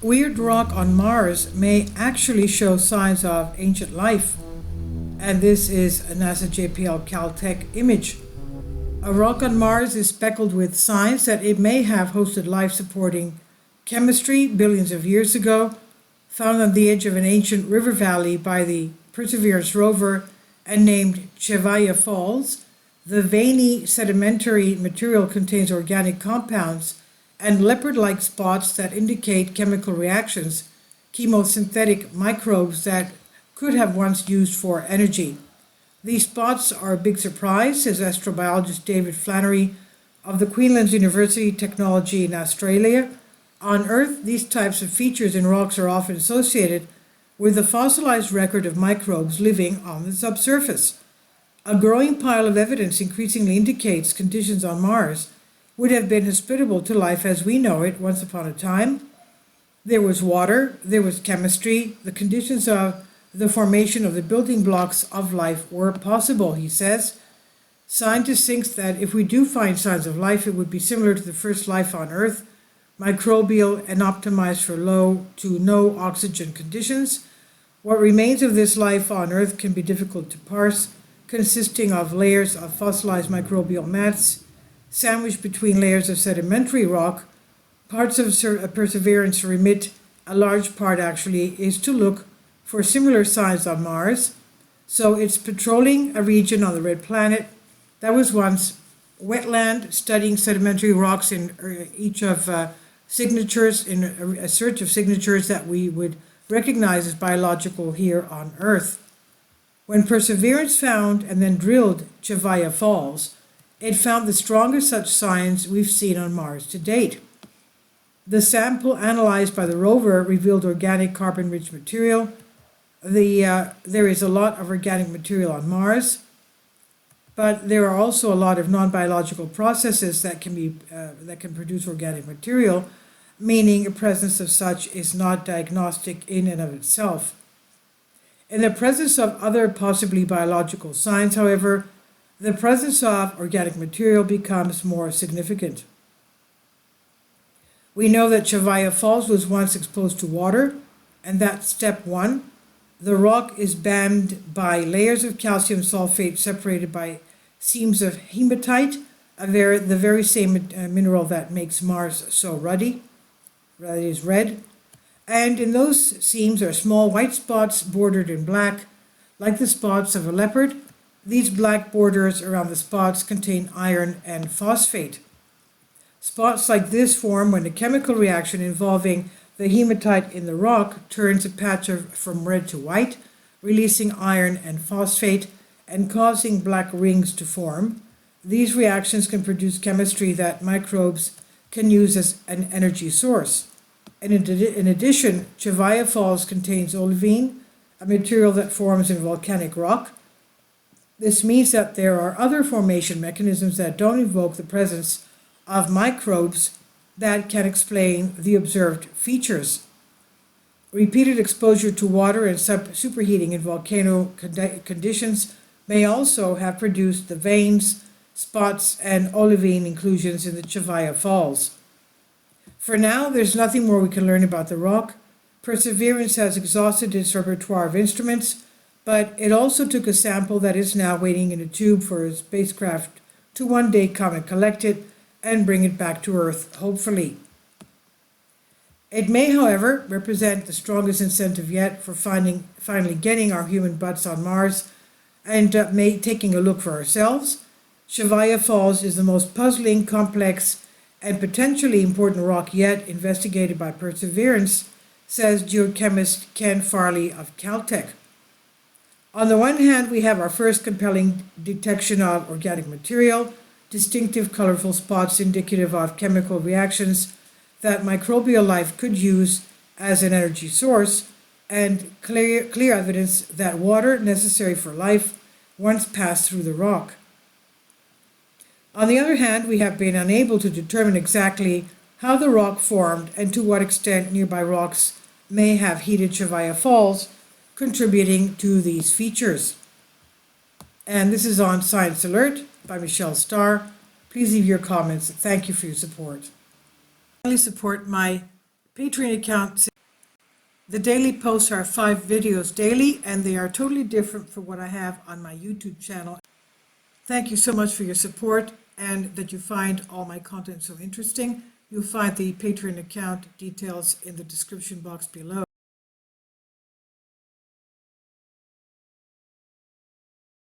Weird rock on Mars may actually show signs of ancient life, and this is a NASA JPL-Caltech image. A rock on Mars is speckled with signs that it may have hosted life-supporting chemistry billions of years ago, found on the edge of an ancient river valley by the Perseverance rover and named Chevaya Falls. The veiny sedimentary material contains organic compounds and leopard-like spots that indicate chemical reactions, chemosynthetic microbes that could have once used for energy. These spots are a big surprise, says astrobiologist David Flannery of the Queensland University Technology in Australia. On Earth, these types of features in rocks are often associated with a fossilized record of microbes living on the subsurface. A growing pile of evidence increasingly indicates conditions on Mars would have been hospitable to life as we know it once upon a time. There was water, there was chemistry, the conditions of the formation of the building blocks of life were possible, he says. Scientists think that if we do find signs of life, it would be similar to the first life on Earth, microbial and optimized for low to no oxygen conditions. What remains of this life on Earth can be difficult to parse, consisting of layers of fossilized microbial mats sandwiched between layers of sedimentary rock. Parts of Perseverance remit, a large part actually, is to look for similar signs on Mars. So it's patrolling a region on the red planet that was once wetland, studying sedimentary rocks in each of signatures, in a search of signatures that we would recognize as biological here on Earth. When Perseverance found and then drilled Chevaya Falls, it found the strongest such signs we've seen on Mars to date. The sample analyzed by the rover revealed organic carbon-rich material. There is a lot of organic material on Mars, but there are also a lot of non-biological processes that can produce organic material, meaning the presence of such is not diagnostic in and of itself. In the presence of other possibly biological signs, however, the presence of organic material becomes more significant. We know that Chevaya Falls was once exposed to water, and that's step one. The rock is bound by layers of calcium sulfate separated by seams of hematite, the very same mineral that makes Mars so ruddy, that is red. And in those seams are small white spots bordered in black, like the spots of a leopard. These black borders around the spots contain iron and phosphate. Spots like this form when a chemical reaction involving the hematite in the rock turns a patch from red to white, releasing iron and phosphate and causing black rings to form. These reactions can produce chemistry that microbes can use as an energy source. And in addition, Chevaya Falls contains olivine, a material that forms in volcanic rock. This means that there are other formation mechanisms that don't invoke the presence of microbes that can explain the observed features. Repeated exposure to water and superheating in volcano conditions may also have produced the veins, spots, and olivine inclusions in the Chevaya Falls. For now, there's nothing more we can learn about the rock. Perseverance has exhausted its repertoire of instruments, but it also took a sample that is now waiting in a tube for a spacecraft to one day come and collect it and bring it back to Earth, hopefully. It may, however, represent the strongest incentive yet for finally getting our human butts on Mars and taking a look for ourselves. Chevaya Falls is the most puzzling, complex, and potentially important rock yet investigated by Perseverance, says geochemist Ken Farley of Caltech. On the one hand, we have our first compelling detection of organic material, distinctive colorful spots indicative of chemical reactions that microbial life could use as an energy source, and clear evidence that water necessary for life once passed through the rock. On the other hand, we have been unable to determine exactly how the rock formed and to what extent nearby rocks may have heated Chevaya Falls, contributing to these features. And this is on Science Alert by Michelle Starr. Please leave your comments. Thank you for your support. Support my Patreon account. The daily posts are 5 videos daily, and they are totally different from what I have on my YouTube channel. Thank you so much for your support and that you find all my content so interesting. You'll find the Patreon account details in the description box below.